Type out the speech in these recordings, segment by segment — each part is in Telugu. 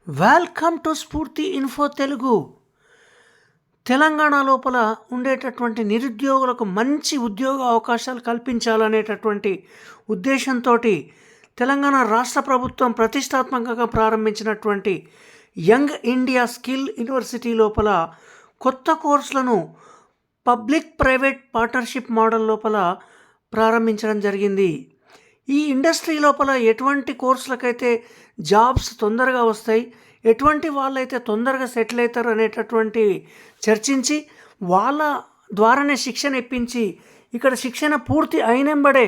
వెల్కమ్ టు స్ఫూర్తి ఇన్ఫో తెలుగు. తెలంగాణ లోపల ఉండేటటువంటి నిరుద్యోగులకు మంచి ఉద్యోగ అవకాశాలు కల్పించాలనేటటువంటి ఉద్దేశంతో తెలంగాణ రాష్ట్ర ప్రభుత్వం ప్రతిష్టాత్మకంగా ప్రారంభించినటువంటి యంగ్ ఇండియా స్కిల్ యూనివర్సిటీ లోపల కొత్త కోర్సులను పబ్లిక్ ప్రైవేట్ పార్ట్నర్షిప్ మోడల్ లోపల ప్రారంభించడం జరిగింది. ఈ ఇండస్ట్రీ లోపల ఎటువంటి కోర్సులకైతే జాబ్స్ తొందరగా వస్తాయి, ఎటువంటి వాళ్ళైతే తొందరగా సెటిల్ అవుతారు అనేటటువంటి చర్చించి వాళ్ళ ద్వారానే శిక్షణ ఇప్పించి ఇక్కడ శిక్షణ పూర్తి అయినంబడే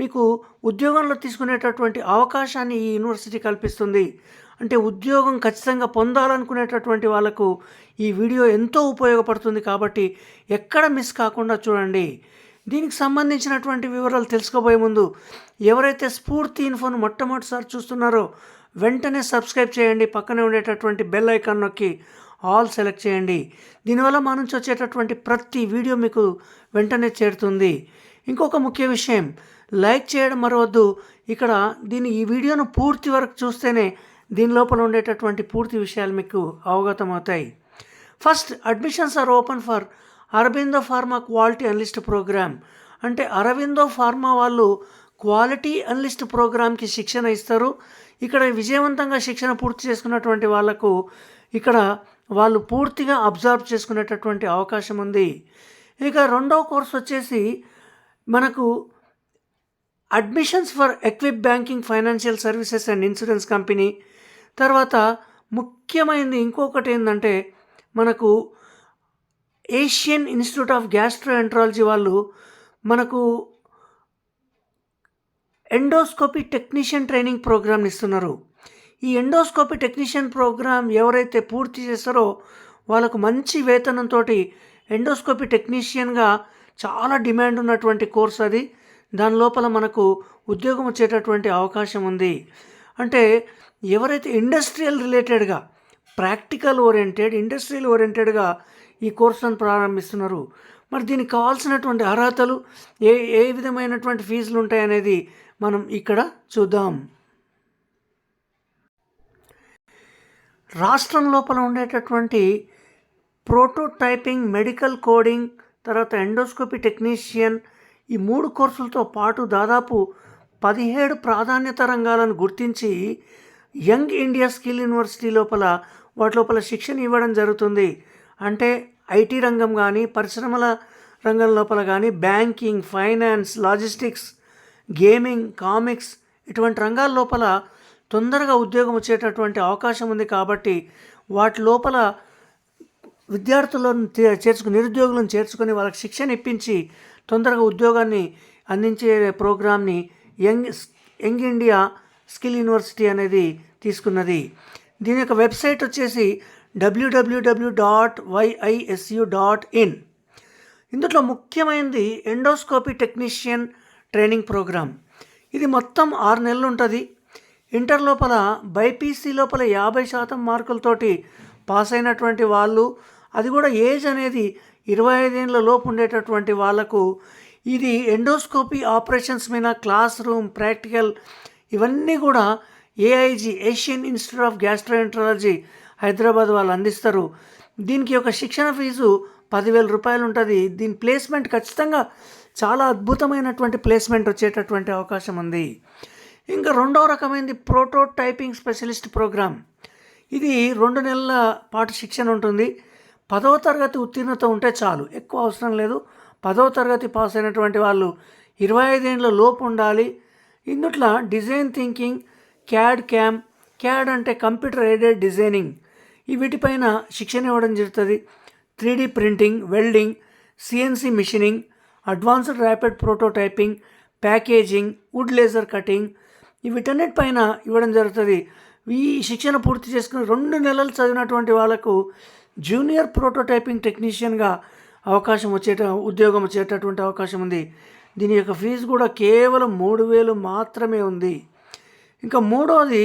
మీకు ఉద్యోగంలో తీసుకునేటటువంటి అవకాశాన్ని ఈ యూనివర్సిటీ కల్పిస్తుంది. అంటే ఉద్యోగం ఖచ్చితంగా పొందాలనుకునేటటువంటి వాళ్ళకు ఈ వీడియో ఎంతో ఉపయోగపడుతుంది కాబట్టి ఎక్కడ మిస్ కాకుండా చూడండి. దీనికి సంబంధించినటువంటి వివరాలు తెలుసుకోబోయే ముందు ఎవరైతే స్ఫూర్తి ఇన్ఫోను మొట్టమొదటిసారి చూస్తున్నారో వెంటనే సబ్స్క్రైబ్ చేయండి. పక్కనే ఉండేటటువంటి బెల్ ఐకాన్ నొక్కి ఆల్ సెలెక్ట్ చేయండి. దీనివల్ల మా నుంచి వచ్చేటటువంటి ప్రతి వీడియో మీకు వెంటనే చేరుతుంది. ఇంకొక ముఖ్య విషయం, లైక్ చేయడం మరవద్దు. ఇక్కడ ఈ వీడియోను పూర్తి వరకు చూస్తేనే దీని లోపల ఉండేటటువంటి పూర్తి విషయాలు మీకు అవగతం అవుతాయి. First, admissions are open for Aurobindo Pharma quality analyst programme. అంటే అరబిందో ఫార్మా వాళ్ళు క్వాలిటీ అనలిస్ట్ ప్రోగ్రామ్కి శిక్షణ ఇస్తారు. ఇక్కడ విజయవంతంగా శిక్షణ పూర్తి చేసుకున్నటువంటి వాళ్ళకు ఇక్కడ వాళ్ళు పూర్తిగా అబ్జర్వ్ చేసుకునేటటువంటి అవకాశం ఉంది. ఇక రెండవ కోర్స్ వచ్చేసి మనకు admissions for equip banking financial services and insurance company. తర్వాత ముఖ్యమైనది ఇంకొకటి ఏంటంటే మనకు ఏషియన్ ఇన్స్టిట్యూట్ ఆఫ్ గ్యాస్ట్రోఎంట్రాలజీ వాళ్ళు మనకు ఎండోస్కోపీ టెక్నీషియన్ ట్రైనింగ్ ప్రోగ్రామ్ ఇస్తున్నారు. ఈ ఎండోస్కోపీ టెక్నీషియన్ ప్రోగ్రామ్ ఎవరైతే పూర్తి చేస్తారో వాళ్ళకు మంచి వేతనంతో ఎండోస్కోపీ టెక్నీషియన్గా చాలా డిమాండ్ ఉన్నటువంటి కోర్స్ అది. దాని లోపల మనకు ఉద్యోగం వచ్చేటటువంటి అవకాశం ఉంది. అంటే ఎవరైతే ఇండస్ట్రియల్ రిలేటెడ్గా ప్రాక్టికల్ ఓరియంటెడ్ ఇండస్ట్రియల్ ఓరియంటెడ్గా ఈ కోర్సులను ప్రారంభిస్తున్నారు. మరి దీనికి కావాల్సినటువంటి అర్హతలు ఏ ఏ విధమైనటువంటి ఫీజులు ఉంటాయనేది మనం ఇక్కడ చూద్దాం. రాష్ట్రం లోపల ఉండేటటువంటి ప్రోటోటైపింగ్, మెడికల్ కోడింగ్, తర్వాత ఎండోస్కోపీ టెక్నీషియన్, ఈ 3 కోర్సులతో పాటు దాదాపు 17 ప్రాధాన్యత రంగాలను గుర్తించి యంగ్ ఇండియా స్కిల్ యూనివర్సిటీ లోపల వాటి లోపల శిక్షణ ఇవ్వడం జరుగుతుంది. అంటే ఐటీ రంగం కానీ, పరిశ్రమల రంగం లోపల కానీ, banking, finance, logistics, gaming, comics ఇటువంటి రంగాల లోపల తొందరగా ఉద్యోగం వచ్చేటటువంటి అవకాశం ఉంది. కాబట్టి వాటి లోపల విద్యార్థులను నిరుద్యోగులను చేర్చుకొని వాళ్ళకి శిక్షణ ఇప్పించి తొందరగా ఉద్యోగాన్ని అందించే ప్రోగ్రామ్ని యంగ్ ఇండియా స్కిల్ యూనివర్సిటీ అనేది తీసుకున్నది. దీని యొక్క వెబ్సైట్ వచ్చేసి www.yisu.in. ఇందులో ముఖ్యమైనది ఎండోస్కోపీ టెక్నీషియన్ ట్రైనింగ్ ప్రోగ్రామ్. ఇది మొత్తం 6 నెలలు ఉంటుంది. ఇంటర్ లోపల బైపీసీ లోపల 50% మార్కులతోటి పాస్ అయినటువంటి వాళ్ళు, అది కూడా ఏజ్ అనేది 25 ఏళ్ళ లోపు ఉండేటటువంటి వాళ్ళకు ఇది ఎండోస్కోపీ ఆపరేషన్స్ మీద క్లాస్ రూమ్, ప్రాక్టికల్ ఇవన్నీ కూడా AIG Asian institute of gastroenterology Hyderabad వాళ్ళు అందిస్తారు. దీనికి ఒక శిక్షణ ఫీజు 10,000 రూపాయలు ఉంటుంది. దీని ప్లేస్మెంట్ ఖచ్చితంగా చాలా అద్భుతమైనటువంటి ప్లేస్మెంట్ వచ్చేటటువంటి అవకాశం ఉంది. ఇంకా రెండవ రకమైనది ప్రోటోటైపింగ్ స్పెషలిస్ట్ ప్రోగ్రామ్. ఇది 2 నెలల పాటు శిక్షణ ఉంటుంది. 10వ తరగతి ఉత్తీర్ణత ఉంటే చాలు, ఎక్కువ అవసరం లేదు. 10వ తరగతి పాస్ అయినటువంటి వాళ్ళు 25 ఏళ్ళ లోపు ఉండాలి. ఇందుట్లో డిజైన్ థింకింగ్, క్యాడ్ అంటే కంప్యూటర్ ఎయిడెడ్ డిజైనింగ్, వీటిపైన శిక్షణ ఇవ్వడం జరుగుతుంది. 3D printing, welding, CNC machining, advanced rapid prototyping, packaging, wood laser cutting, వీటన్నిటిపైన ఇవ్వడం జరుగుతుంది. ఈ శిక్షణ పూర్తి చేసుకుని 2 నెలలు చదివినటువంటి వాళ్ళకు జూనియర్ ప్రోటోటైపింగ్ టెక్నీషియన్గా ఉద్యోగం వచ్చేటటువంటి అవకాశం ఉంది. దీని యొక్క ఫీజు కూడా కేవలం 3,000 మాత్రమే ఉంది. ఇంకా మూడవది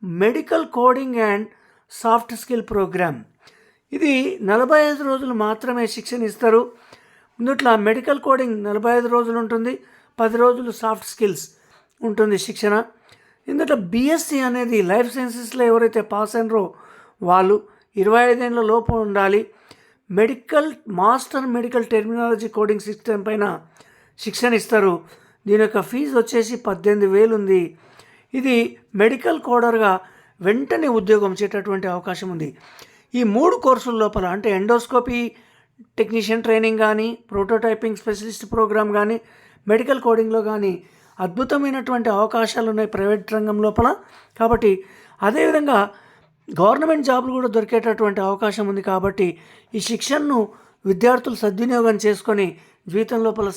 medical coding and soft skill programme. ఇది 45 రోజులు మాత్రమే శిక్షణ ఇస్తారు. ఇందుట్లో మెడికల్ కోడింగ్ 45 రోజులు ఉంటుంది, 10 రోజులు సాఫ్ట్ స్కిల్స్ ఉంటుంది శిక్షణ. ఇందులో బీఎస్సీ అనేది లైఫ్ సైన్సెస్లో ఎవరైతే పాస్ అయినరో వాళ్ళు 25 ఏళ్ళ లోపు ఉండాలి. Master medical terminology coding system పైన శిక్షణ ఇస్తారు. దీని యొక్క ఫీజు వచ్చేసి 18,000 ఉంది. ఇది మెడికల్ కోడర్గా వెంటనే ఉద్యోగం వచ్చేటటువంటి అవకాశం ఉంది. ఈ 3 కోర్సుల లోపల అంటే ఎండోస్కోపీ టెక్నీషియన్ ట్రైనింగ్ కానీ, ప్రోటోటైపింగ్ స్పెషలిస్ట్ ప్రోగ్రామ్ కానీ, మెడికల్ కోడింగ్లో కానీ అద్భుతమైనటువంటి అవకాశాలు ఉన్నాయి ప్రైవేట్ రంగం లోపల. కాబట్టి అదేవిధంగా గవర్నమెంట్ జాబులు కూడా దొరికేటటువంటి అవకాశం ఉంది. కాబట్టి ఈ శిక్షణను విద్యార్థులు సద్వినియోగం చేసుకొని జీవితం లోపల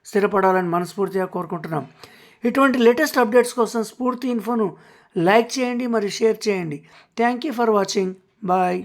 స్థిరపడాలని మనస్ఫూర్తిగా కోరుకుంటున్నాం. ఇటువంటి లేటెస్ట్ అప్డేట్స్ కోసం స్ఫూర్తి ఇన్ఫోను లైక్ చేయండి మరియు షేర్ చేయండి. Thank you for watching. Bye.